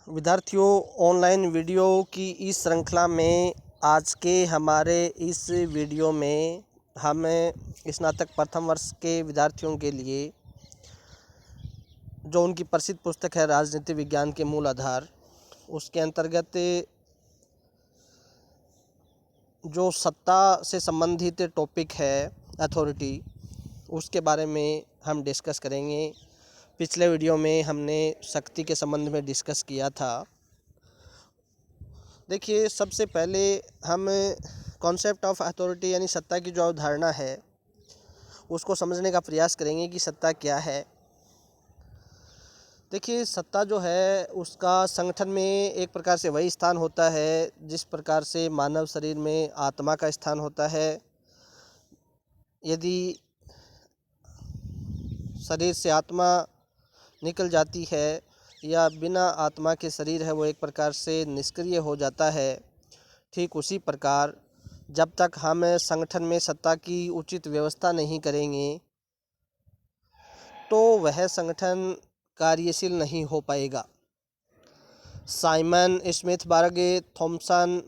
विद्यार्थियों, online video की इस श्रृंखला में आज के हमारे इस वीडियो में हम स्नातक प्रथम वर्ष के विद्यार्थियों के लिए जो उनकी प्रसिद्ध पुस्तक है राजनीति विज्ञान के मूल आधार, उसके अंतर्गत जो सत्ता से संबंधित टॉपिक है अथॉरिटी, उसके बारे में हम डिस्कस करेंगे। पिछले वीडियो में हमने शक्ति के संबंध में डिस्कस किया था। देखिए, सबसे पहले हम कॉन्सेप्ट ऑफ अथॉरिटी यानी सत्ता की जो अवधारणा है उसको समझने का प्रयास करेंगे कि सत्ता क्या है। देखिए, सत्ता जो है उसका संगठन में एक प्रकार से वही स्थान होता है जिस प्रकार से मानव शरीर में आत्मा का स्थान होता है। यदि शरीर से आत्मा निकल जाती है या बिना आत्मा के शरीर है वो एक प्रकार से निष्क्रिय हो जाता है, ठीक उसी प्रकार जब तक हम संगठन में सत्ता की उचित व्यवस्था नहीं करेंगे तो वह संगठन कार्यशील नहीं हो पाएगा। साइमन, स्मिथ, बार्गे, थॉमसन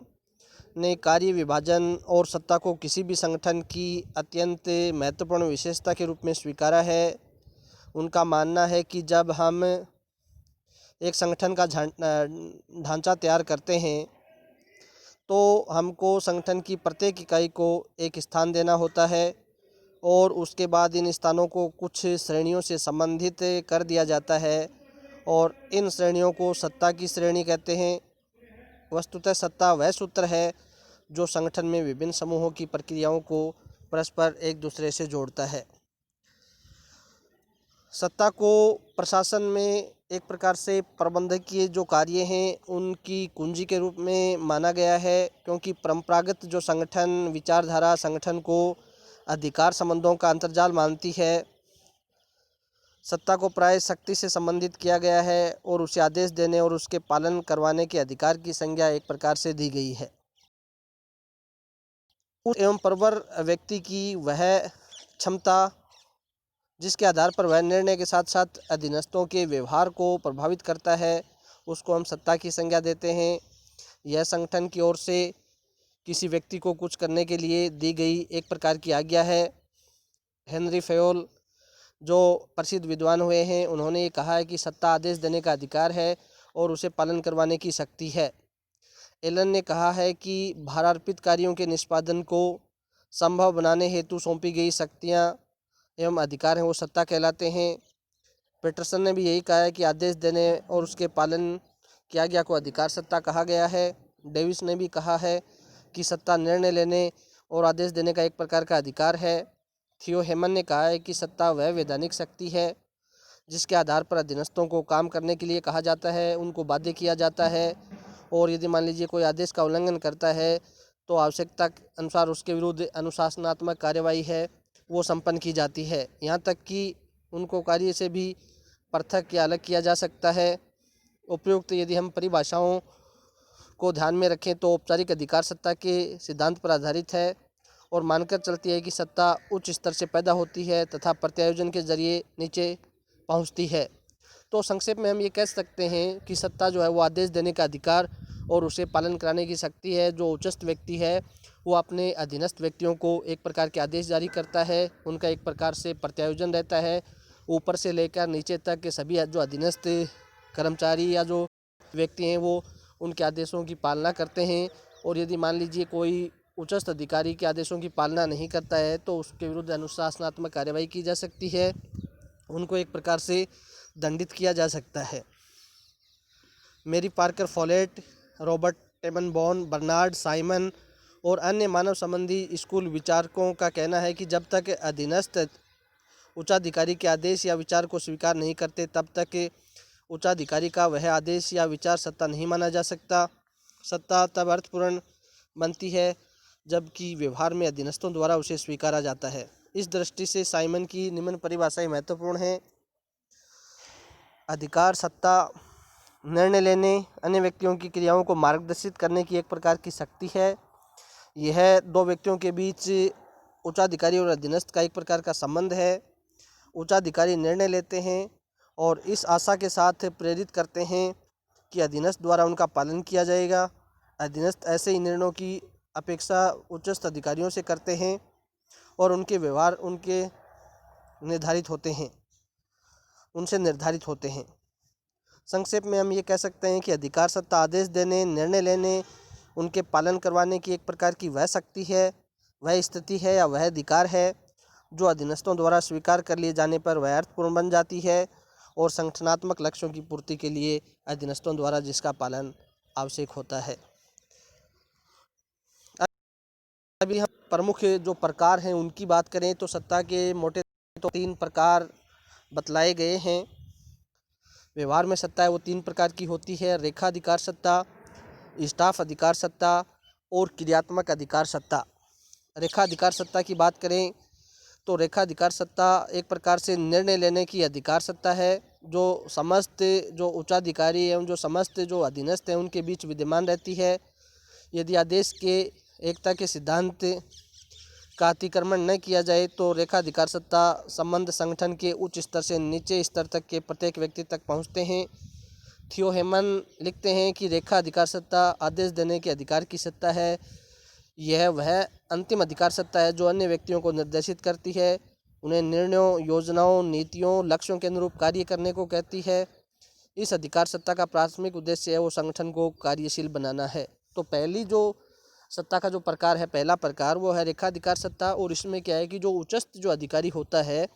ने कार्य विभाजन और सत्ता को किसी भी संगठन की अत्यंत महत्वपूर्ण विशेषता के रूप में स्वीकारा है। उनका मानना है कि जब हम एक संगठन का ढांचा तैयार करते हैं तो हमको संगठन की प्रत्येक इकाई को एक स्थान देना होता है और उसके बाद इन स्थानों को कुछ श्रेणियों से संबंधित कर दिया जाता है और इन श्रेणियों को सत्ता की श्रेणी कहते हैं। वस्तुतः सत्ता वह सूत्र है जो संगठन में विभिन्न समूहों की प्रक्रियाओं को परस्पर एक दूसरे से जोड़ता है। सत्ता को प्रशासन में एक प्रकार से प्रबंधकीय जो कार्य हैं उनकी कुंजी के रूप में माना गया है, क्योंकि परंपरागत जो संगठन विचारधारा संगठन को अधिकार संबंधों का अंतर्जाल मानती है। सत्ता को प्राय शक्ति से संबंधित किया गया है और उसे आदेश देने और उसके पालन करवाने के अधिकार की संज्ञा एक प्रकार से दी गई है। उस एवं प्रवर व्यक्ति की वह क्षमता जिसके आधार पर वह निर्णय के साथ साथ अधीनस्थों के व्यवहार को प्रभावित करता है, उसको हम सत्ता की संज्ञा देते हैं। यह संगठन की ओर से किसी व्यक्ति को कुछ करने के लिए दी गई एक प्रकार की आज्ञा है। हेनरी फयोल जो प्रसिद्ध विद्वान हुए हैं, उन्होंने ये कहा है कि सत्ता आदेश देने का अधिकार है और उसे पालन करवाने की शक्ति है। एलन ने कहा है कि भारार्पित कार्यों के निष्पादन को संभव बनाने हेतु सौंपी गई शक्तियाँ एवं अधिकार हैं वो सत्ता कहलाते हैं। पीटरसन ने भी यही कहा है कि आदेश देने और उसके पालन की आज्ञा को अधिकार सत्ता कहा गया है। डेविस ने भी कहा है कि सत्ता निर्णय लेने और आदेश देने का एक प्रकार का अधिकार है। थियो हेमन ने कहा है कि सत्ता वह वैधानिक शक्ति है जिसके आधार पर अधीनस्थों को काम करने के लिए कहा जाता है, उनको बाध्य किया जाता है और यदि मान लीजिए कोई आदेश का उल्लंघन करता है तो आवश्यकता अनुसार उसके विरुद्ध अनुशासनात्मक कार्यवाही है वो संपन्न की जाती है। यहाँ तक कि उनको कार्य से भी पृथक या अलग किया जा सकता है। उपयुक्त यदि हम परिभाषाओं को ध्यान में रखें तो औपचारिक अधिकार सत्ता के सिद्धांत पर आधारित है और मानकर चलती है कि सत्ता उच्च स्तर से पैदा होती है तथा प्रत्यायोजन के जरिए नीचे पहुँचती है। तो संक्षेप में हम ये कह सकते हैं कि सत्ता जो है वो आदेश देने का अधिकार और उसे पालन कराने की शक्ति है। जो उच्चस्थ व्यक्ति है वो अपने अधीनस्थ व्यक्तियों को एक प्रकार के आदेश जारी करता है, उनका एक प्रकार से प्रत्यायोजन रहता है। ऊपर से लेकर नीचे तक के सभी जो अधीनस्थ कर्मचारी या जो व्यक्ति हैं वो उनके आदेशों की पालना करते हैं और यदि मान लीजिए कोई उच्चस्थ अधिकारी के आदेशों की पालना नहीं करता है तो उसके विरुद्ध अनुशासनात्मक कार्यवाही की जा सकती है, उनको एक प्रकार से दंडित किया जा सकता है। Mary Parker Follett, Robert Tannenbaum, Bernard Simon और अन्य मानव संबंधी स्कूल विचारकों का कहना है कि जब तक अधीनस्थ उच्चाधिकारी के आदेश या विचार को स्वीकार नहीं करते तब तक उच्चाधिकारी का वह आदेश या विचार सत्ता नहीं माना जा सकता। सत्ता तब अर्थपूर्ण बनती है जबकि व्यवहार में अधीनस्थों द्वारा उसे स्वीकारा जाता है। इस दृष्टि से साइमन की निम्न परिभाषाएं महत्वपूर्ण हैं। अधिकार सत्ता निर्णय लेने, अन्य व्यक्तियों की क्रियाओं को मार्गदर्शित करने की एक प्रकार की शक्ति है। यह दो व्यक्तियों के बीच उच्चाधिकारी और अधीनस्थ का एक प्रकार का संबंध है। उच्चाधिकारी निर्णय लेते हैं और इस आशा के साथ प्रेरित करते हैं कि अधीनस्थ द्वारा उनका पालन किया जाएगा। अधीनस्थ ऐसे ही निर्णयों की अपेक्षा उच्चस्थ अधिकारियों से करते हैं और उनके व्यवहार उनसे निर्धारित होते हैं। संक्षेप में हम ये कह सकते हैं कि अधिकार सत्ता आदेश देने, निर्णय लेने, उनके पालन करवाने की एक प्रकार की वह शक्ति है, वह स्थिति है या वह अधिकार है जो अधीनस्थों द्वारा स्वीकार कर लिए जाने पर वह अर्थपूर्ण बन जाती है और संगठनात्मक लक्ष्यों की पूर्ति के लिए अधीनस्थों द्वारा जिसका पालन आवश्यक होता है। अभी हम प्रमुख जो प्रकार हैं उनकी बात करें तो सत्ता के मोटे तो 3 प्रकार बतलाए गए हैं। व्यवहार में सत्ता है वो 3 प्रकार की होती है: रेखा अधिकार सत्ता, स्टाफ अधिकार सत्ता और क्रियात्मक अधिकार सत्ता। रेखा अधिकार सत्ता की बात करें तो रेखा अधिकार सत्ता एक प्रकार से निर्णय लेने की अधिकार सत्ता है जो समस्त जो उच्चाधिकारी एवं जो समस्त जो अधीनस्थ हैं उनके बीच विद्यमान रहती है। यदि आदेश के एकता के सिद्धांत का अतिक्रमण न किया जाए तो रेखा अधिकार सत्ता संबंध संगठन के उच्च स्तर से नीचे स्तर तक के प्रत्येक व्यक्ति तक पहुंचते हैं। थियो हेमन लिखते हैं कि रेखा अधिकार सत्ता आदेश देने के अधिकार की सत्ता है। यह वह अंतिम अधिकार सत्ता है जो अन्य व्यक्तियों को निर्देशित करती है, उन्हें निर्णयों, योजनाओं, नीतियों, लक्ष्यों के अनुरूप कार्य करने को कहती है। इस अधिकार सत्ता का प्राथमिक उद्देश्य है वो संगठन को कार्यशील बनाना है। तो पहली जो सत्ता का जो प्रकार है, पहला प्रकार वो है रेखा अधिकार सत्ता। और इसमें क्या है कि जो उच्चस्थ जो अधिकारी होता है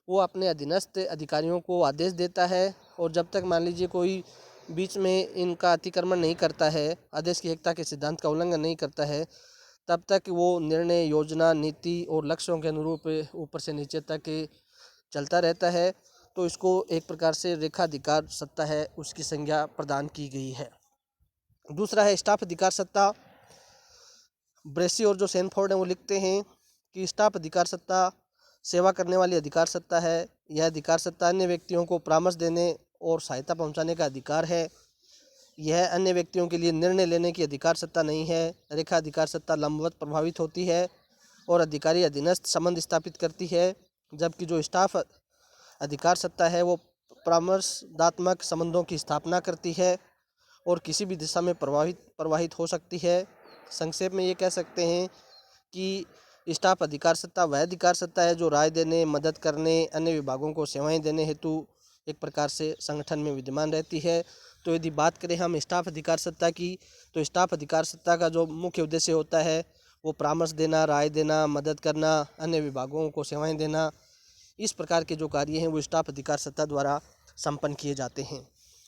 वो अपने अधीनस्थ अधिकारियों को आदेश देता है और जब तक मान लीजिए कोई बीच में इनका अतिक्रमण नहीं करता है, आदेश की एकता के सिद्धांत का उल्लंघन नहीं करता है, तब तक वो निर्णय, योजना, नीति और लक्ष्यों के अनुरूप ऊपर से नीचे तक चलता रहता है। तो इसको एक प्रकार से रेखा अधिकार सत्ता है उसकी संज्ञा प्रदान की गई है। दूसरा है स्टाफ अधिकार सत्ता। ब्रेसी और जो सैनफोर्ड हैं वो लिखते हैं कि स्टाफ अधिकार सत्ता सेवा करने वाली अधिकार सत्ता है। यह अधिकार सत्ता अन्य व्यक्तियों को परामर्श देने और सहायता पहुंचाने का अधिकार है। यह अन्य व्यक्तियों के लिए निर्णय लेने की अधिकार सत्ता नहीं है। रेखा अधिकार सत्ता लंबवत प्रभावित होती है और अधिकारी अधीनस्थ संबंध स्थापित करती है, जबकि जो स्टाफ अधिकार सत्ता है वो परामर्शदात्मक संबंधों की स्थापना करती है और किसी भी दिशा में प्रवाहित हो सकती है। संक्षेप में ये कह सकते हैं कि स्टाफ अधिकार सत्ता वह अधिकार सत्ता है जो राय देने, मदद करने, अन्य विभागों को सेवाएं देने हेतु एक प्रकार से संगठन में विद्यमान रहती है। तो यदि बात करें हम स्टाफ अधिकार सत्ता की, तो स्टाफ अधिकार सत्ता का जो मुख्य उद्देश्य होता है वो परामर्श देना, राय देना, मदद करना, अन्य विभागों को सेवाएं देना, इस प्रकार के जो कार्य हैं वो स्टाफ अधिकार सत्ता द्वारा संपन्न किए जाते हैं।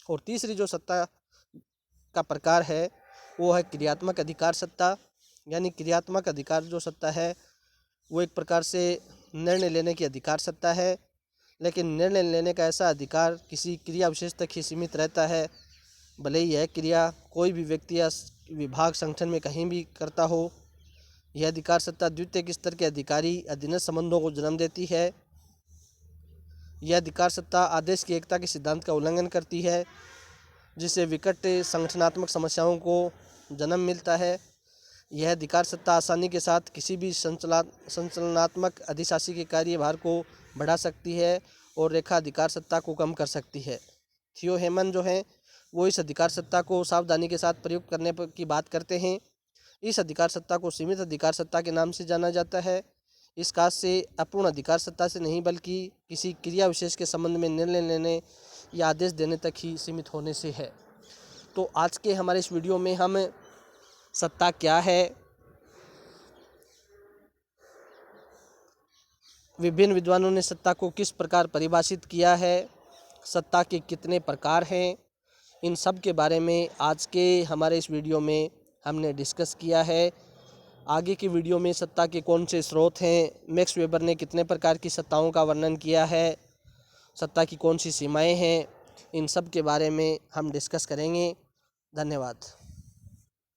और तीसरी जो सत्ता का प्रकार है वो है क्रियात्मक अधिकार सत्ता। यानी क्रियात्मक अधिकार जो सत्ता है वो एक प्रकार से निर्णय लेने की अधिकार सत्ता है, लेकिन निर्णय लेने का ऐसा अधिकार किसी क्रिया विशेष तक ही सीमित रहता है, भले ही यह क्रिया कोई भी व्यक्ति या विभाग संगठन में कहीं भी करता हो। यह अधिकार सत्ता द्वितीयक स्तर के अधिकारी अधीनस्थ संबंधों को जन्म देती है। यह अधिकार सत्ता आदेश की एकता के सिद्धांत का उल्लंघन करती है, जिससे विकट संगठनात्मक समस्याओं को जन्म मिलता है। यह अधिकार सत्ता आसानी के साथ किसी भी संचालनात्मक अधिशासी के कार्यभार को बढ़ा सकती है और रेखा अधिकार सत्ता को कम कर सकती है। थियो हेमन जो हैं वो इस अधिकार सत्ता को सावधानी के साथ प्रयुक्त करने की बात करते हैं। इस अधिकार सत्ता को सीमित अधिकार सत्ता के नाम से जाना जाता है। इस काज से अपूर्ण अधिकार सत्ता से नहीं बल्कि किसी क्रिया विशेष के संबंध में निर्णय लेने या आदेश देने तक ही सीमित होने से है। तो आज के हमारे इस वीडियो में हम सत्ता क्या है, विभिन्न विद्वानों ने सत्ता को किस प्रकार परिभाषित किया है, सत्ता के कितने प्रकार हैं, इन सब के बारे में आज के हमारे इस वीडियो में हमने डिस्कस किया है। आगे की वीडियो में सत्ता के कौन से स्रोत हैं, मैक्स वेबर ने कितने प्रकार की सत्ताओं का वर्णन किया है, सत्ता की कौन सी सीमाएं हैं, इन सब के बारे में हम डिस्कस करेंगे। धन्यवाद।